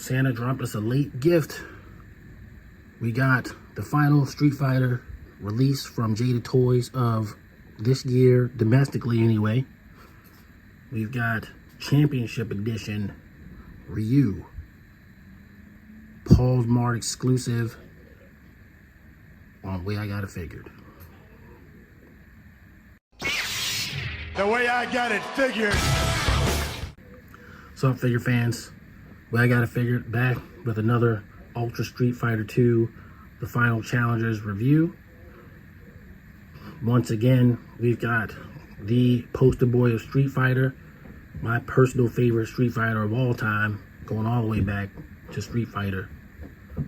Santa dropped us a late gift. We got the final Street Fighter release from Jada Toys of this year, domestically anyway. We've got Championship Edition Ryu, Paulsmart exclusive, on the way I got it figured. The way I got it figured. What's up, figure fans? Well, I got it figured, back with another Ultra Street Fighter 2, the Final Challengers review. Once again, we've got the poster boy of Street Fighter, my personal favorite Street Fighter of all time, going all the way back to Street Fighter.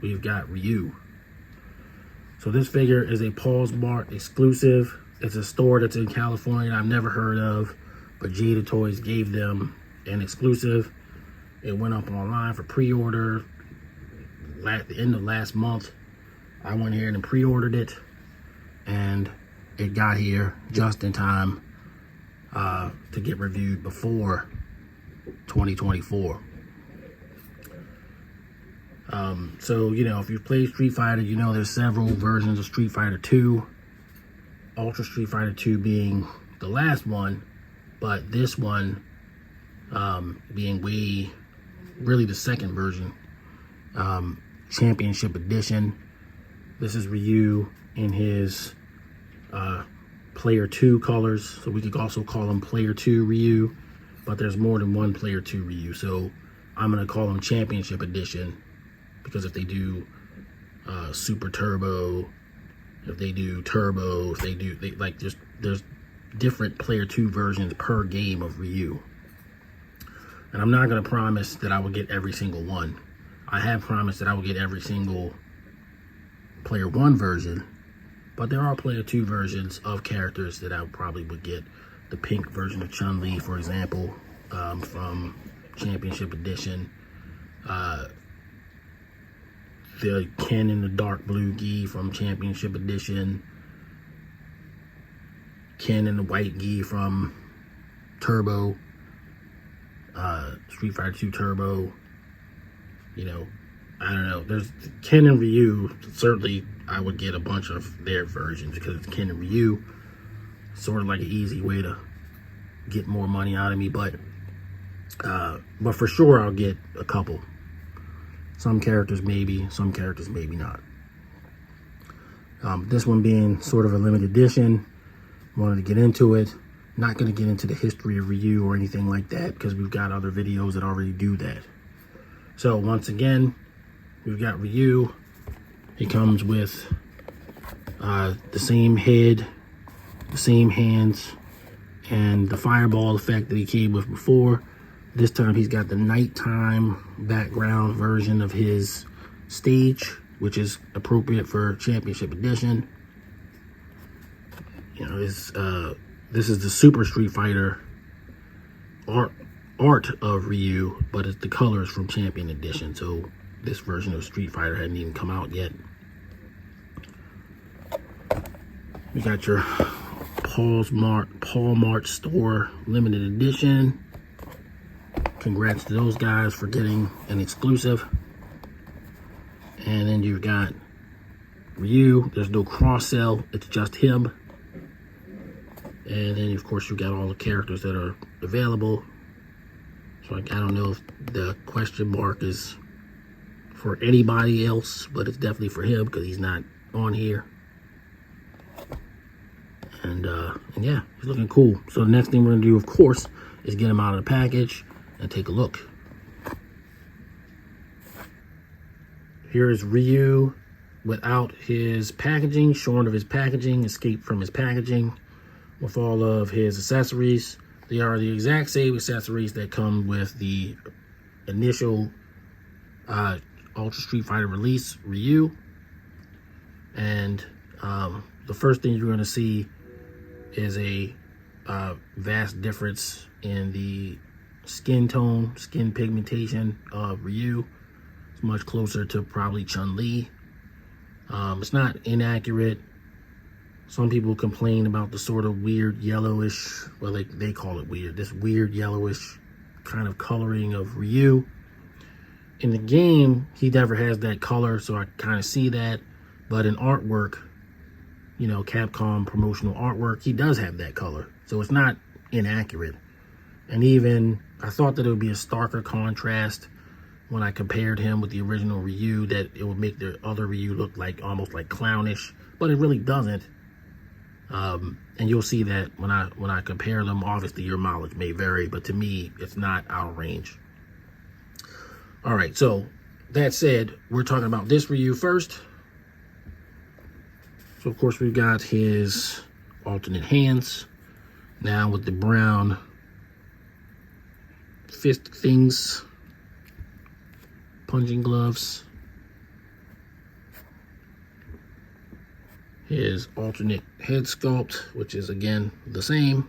We've got Ryu. So this figure is a Paulsmart exclusive. It's a store that's in California I've never heard of, but Jada Toys gave them an exclusive. It went up online for pre-order at the end of last month. I went here and pre-ordered it, and it got here just in time to get reviewed before 2024. So, you know, if you've played Street Fighter, you know there's several versions of Street Fighter 2. Ultra Street Fighter 2 being the last one, but this one being really the second version. Championship Edition. This is Ryu in his Player 2 colors, so we could also call him Player 2 Ryu, but there's more than one Player 2 Ryu, so I'm going to call him Championship Edition, because if they do Super Turbo, if they do Turbo, if they do, there's different Player 2 versions per game of Ryu. And I'm not going to promise that I will get every single one. I have promised that I will get every single Player 1 version, but there are Player 2 versions of characters that I probably would get. The pink version of Chun-Li, for example, from Championship Edition. The Ken in the dark blue gi from Championship Edition. Ken in the white gi from Turbo. Street Fighter 2 Turbo. You know, I don't know. There's Ken and Ryu. Certainly, I would get a bunch of their versions because it's Ken and Ryu. Sort of like an easy way to get more money out of me, but for sure I'll get a couple. Some characters maybe, some characters maybe not. This one being sort of a limited edition, wanted to get into it. Not going to get into the history of Ryu or anything like that because we've got other videos that already do that. So once again, we've got Ryu. It comes with the same head, the same hands, and the fireball effect that he came with before. This time he's got the nighttime background version of his stage, which is appropriate for Championship Edition. You know, this is the Super Street Fighter art of Ryu, but it's the colors from Champion Edition. So this version of Street Fighter hadn't even come out yet. You got your Paulsmart store limited edition. Congrats to those guys for getting an exclusive. And then you've got Ryu. There's no cross sell, it's just him. And then of course you got all the characters that are available. So I don't know if the question mark is for anybody else, but it's definitely for him because he's not on here. And yeah, he's looking cool. So the next thing we're gonna do, of course, is get him out of the package and take a look. Here is Ryu without his packaging, shorn of his packaging, escaped from his packaging, with all of his accessories. They are the exact same accessories that come with the initial Ultra Street Fighter release, Ryu. And the first thing you're going to see is a vast difference in the skin tone, skin pigmentation of Ryu. It's much closer to probably Chun-Li. It's not inaccurate. Some people complain about the sort of weird yellowish, well, they call it weird, this weird yellowish kind of coloring of Ryu. in the game, he never has that color, so I kind of see that. But in artwork, you know, Capcom promotional artwork, he does have that color. So it's not inaccurate. And even, I thought that it would be a starker contrast when I compared him with the original Ryu, that it would make the other Ryu look like almost like clownish, but it really doesn't. And you'll see that when I compare them. Obviously your mileage may vary, but to me it's not out of range. All right, so that said, we're talking about this Ryu first. So of course we've got his alternate hands now with the brown fist things, punching gloves. His alternate head sculpt, which is again the same.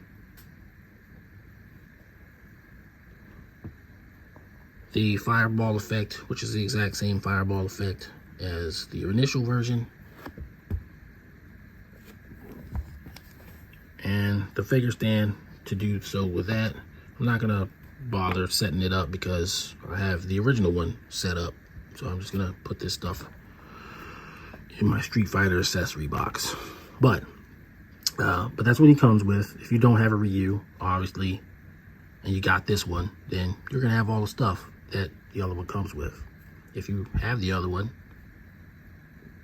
The fireball effect, which is the exact same fireball effect as the initial version. And the figure stand to do so with that. I'm not gonna bother setting it up because I have the original one set up. So I'm just gonna put this stuff in my Street Fighter accessory box. But that's what he comes with. If you don't have a Ryu, obviously, and you got this one, then you're gonna have all the stuff that the other one comes with. If you have the other one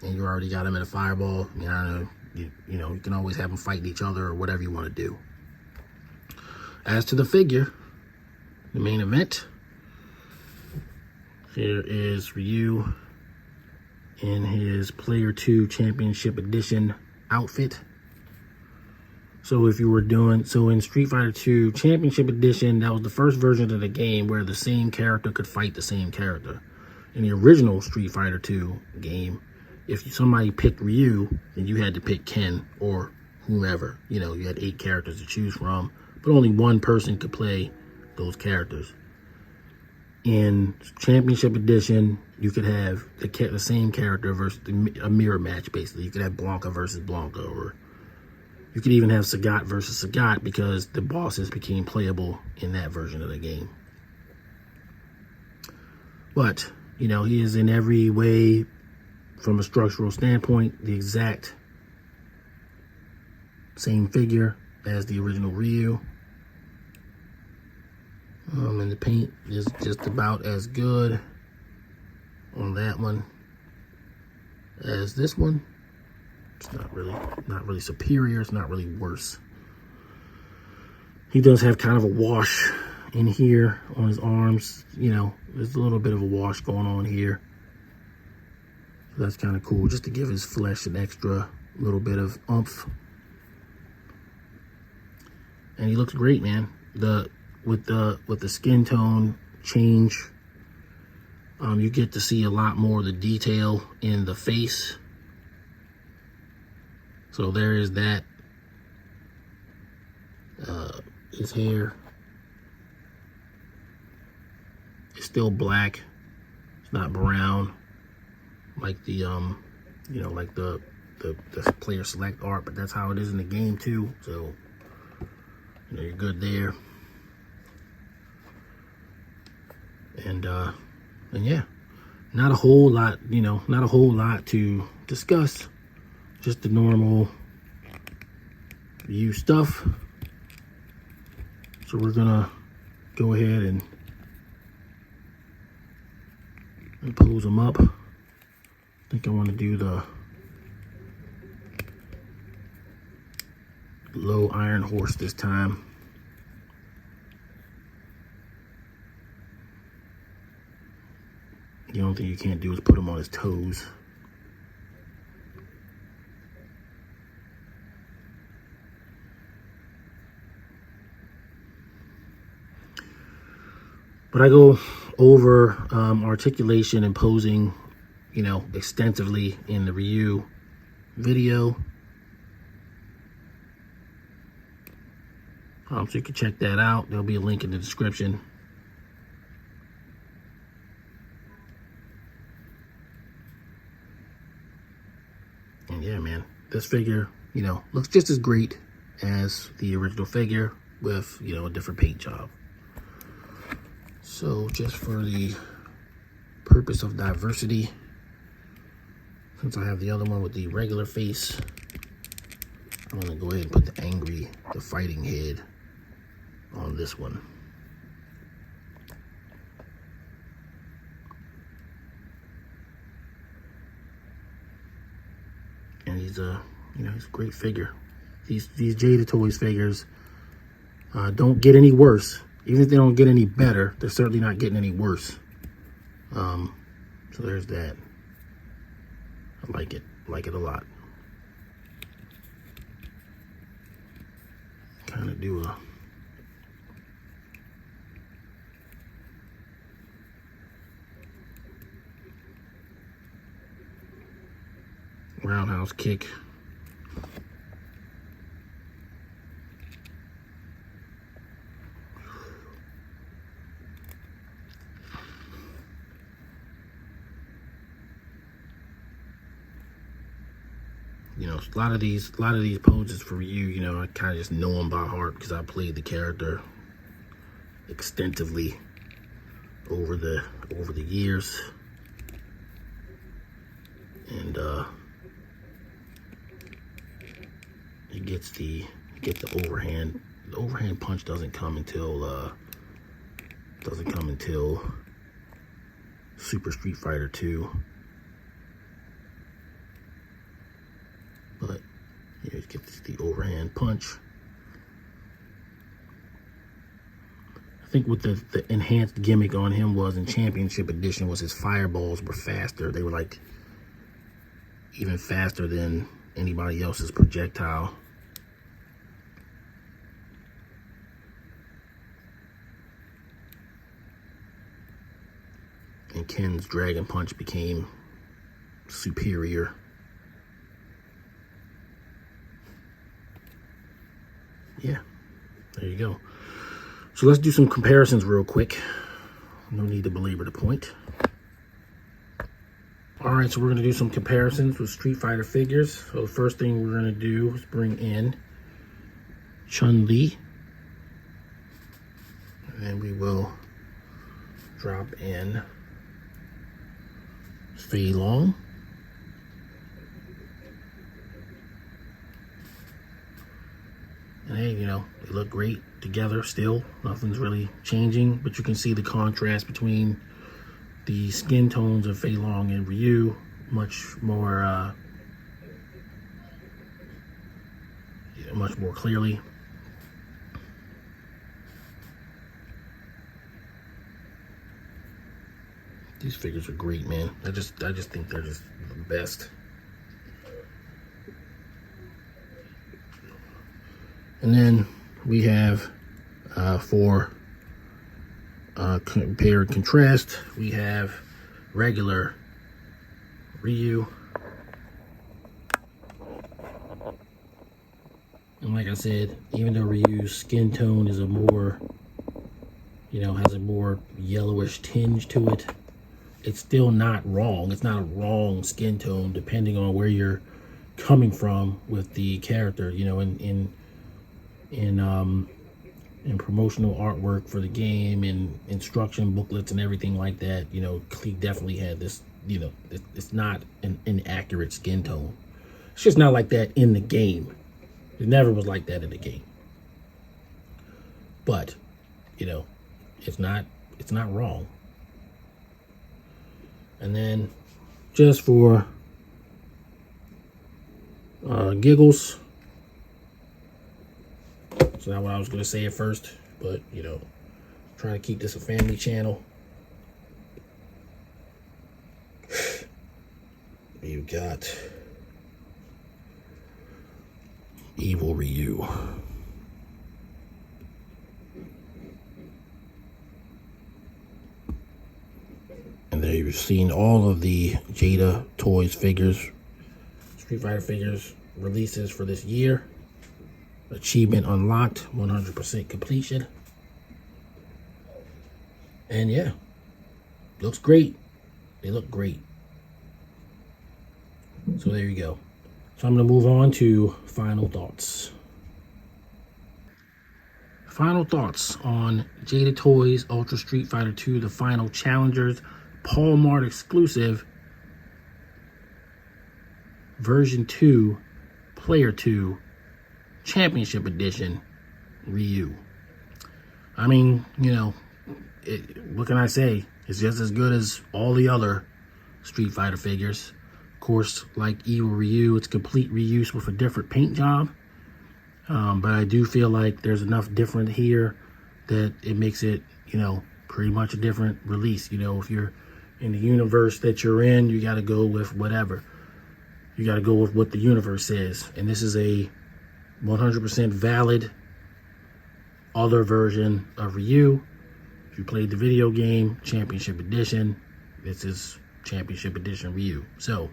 and you already got him in a fireball, I mean, I don't know, you know, you can always have them fighting each other or whatever you want to do. As to the figure, the main event, here is Ryu in his Player 2 Championship Edition outfit. So if you were doing, so in Street Fighter 2 Championship Edition, that was the first version of the game where the same character could fight the same character. In the original Street Fighter 2 game, if somebody picked Ryu, then you had to pick Ken or whomever. You know, you had 8 characters to choose from, but only one person could play those characters. In Championship Edition, you could have the same character versus a mirror match, basically. You could have Blanca versus Blanca, or you could even have Sagat versus Sagat because the bosses became playable in that version of the game. But, you know, he is in every way, from a structural standpoint, the exact same figure as the original Ryu. And the paint is just about as good on that one as this one. It's not really superior. It's not really worse. He does have kind of a wash in here on his arms. You know, there's a little bit of a wash going on here. So that's kind of cool, just to give his flesh an extra little bit of oomph. And he looks great, man. With the skin tone change, you get to see a lot more of the detail in the face. So there is that. His hair is still black. It's not brown like the you know, like the player select art, but that's how it is in the game too. So, you know, you're good there. And yeah, not a whole lot, you know, not a whole lot to discuss. Just the normal Ryu stuff. So we're gonna go ahead and pose them up. I think I want to do the low iron horse this time. The only thing you can't do is put him on his toes. But I go over articulation and posing, you know, extensively in the Ryu video. So you can check that out. There'll be a link in the description. And yeah, man, this figure, you know, looks just as great as the original figure with, you know, a different paint job. So just for the purpose of diversity, since I have the other one with the regular face, I'm gonna go ahead and put the fighting head on this one. And he's a, he's a great figure. These Jada Toys figures don't get any worse. Even if they don't get any better, they're certainly not getting any worse. So there's that. I like it a lot. Kind of do a roundhouse kick. A lot of these poses for you, I kind of just know them by heart because I played the character extensively over the years, and he gets the overhand. The overhand punch doesn't come until Super Street Fighter 2. But here he gets the overhand punch. I think what the enhanced gimmick on him was in Championship Edition was his fireballs were faster. They were like even faster than anybody else's projectile. And Ken's Dragon Punch became superior. Yeah, there you go. So let's do some comparisons real quick. No need to belabor the point. All right, so we're going to do some comparisons with Street Fighter figures. So the first thing we're going to do is bring in Chun-Li. And then we will drop in Fei Long. And hey, they look great together still. Nothing's really changing, but you can see the contrast between the skin tones of Fei Long and Ryu much more clearly. These figures are great, man. I just think they're just the best. And then we have, for compare and contrast, we have regular Ryu. And like I said, even though Ryu's skin tone is a more, has a more yellowish tinge to it, it's still not wrong. It's not a wrong skin tone depending on where you're coming from with the character, in promotional artwork for the game and instruction booklets and everything like that. He definitely had this, it's not an inaccurate skin tone. It's just not like that in the game. It never was like that in the game. But, it's not wrong. And then just for giggles, it's not what I was going to say at first, but, trying to keep this a family channel. You got Evil Ryu. And there you've seen all of the Jada Toys figures, Street Fighter figures releases for this year. Achievement unlocked, 100% completion. And yeah, looks great. They look great. So there you go. So I'm going to move on to final thoughts. Final thoughts on Jada Toys Ultra Street Fighter 2, the final challengers Paulsmart exclusive version 2, player 2, championship edition Ryu. I mean, you know, what can I say? It's just as good as all the other Street Fighter figures. Of course, like Evil Ryu, it's complete reuse with a different paint job. But I do feel like there's enough different here that it makes it, you know, pretty much a different release. You know, if you're in the universe that you're in, you got to go with whatever. You got to go with what the universe says. And this is a 100% valid other version of Ryu. If you played the video game, Championship Edition, this is Championship Edition Ryu. So,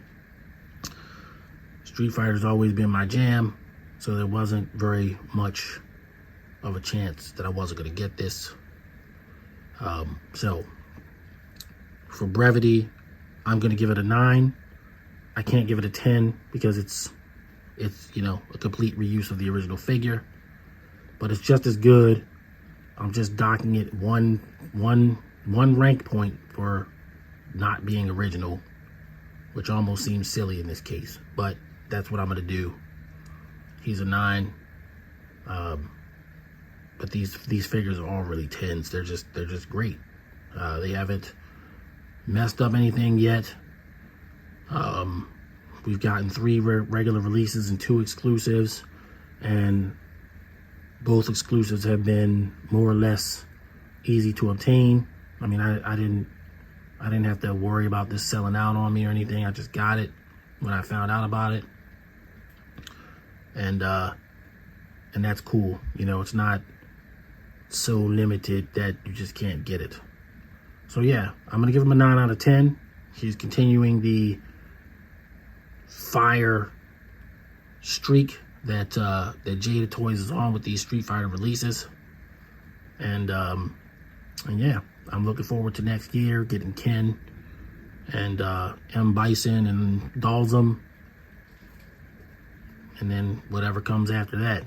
Street Fighter's always been my jam, so there wasn't very much of a chance that I wasn't going to get this. So, for brevity, I'm going to give it a 9. I can't give it a 10 because it's you know, a complete reuse of the original figure, but it's just as good. I'm just docking it one rank point for not being original, which almost seems silly in this case, but that's what I'm gonna do. He's a 9, but these figures are all really 10s. They're just great. They haven't messed up anything yet. We've gotten 3 regular releases and 2 exclusives, and both exclusives have been more or less easy to obtain. I mean, I didn't have to worry about this selling out on me or anything. I just got it when I found out about it, and that's cool. You know, it's not so limited that you just can't get it. So yeah, I'm gonna give him a 9 out of 10. He's continuing the fire streak that Jada Toys is on with these Street Fighter releases, and yeah, I'm looking forward to next year getting Ken and M. Bison and Dalsum, and then whatever comes after that.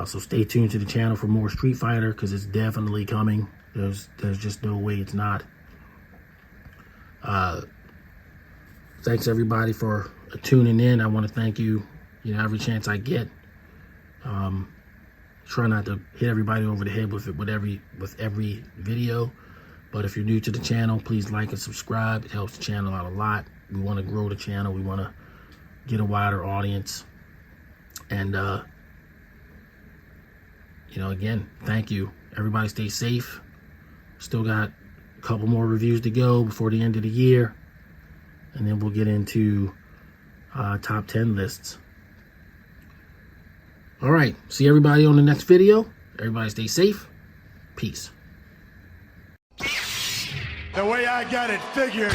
So stay tuned to the channel for more Street Fighter, because it's definitely coming. There's just no way it's not. Thanks everybody for tuning in. I want to thank you, you know, every chance I get. Try not to hit everybody over the head with every video, but if you're new to the channel, please like and subscribe. It helps the channel out a lot. We want to grow the channel. We want to get a wider audience, and you know, again, thank you. Everybody stay safe. Still got a couple more reviews to go before the end of the year, and then we'll get into top 10 lists. All right, see everybody on the next video. Everybody stay safe. Peace. The way I got it figured.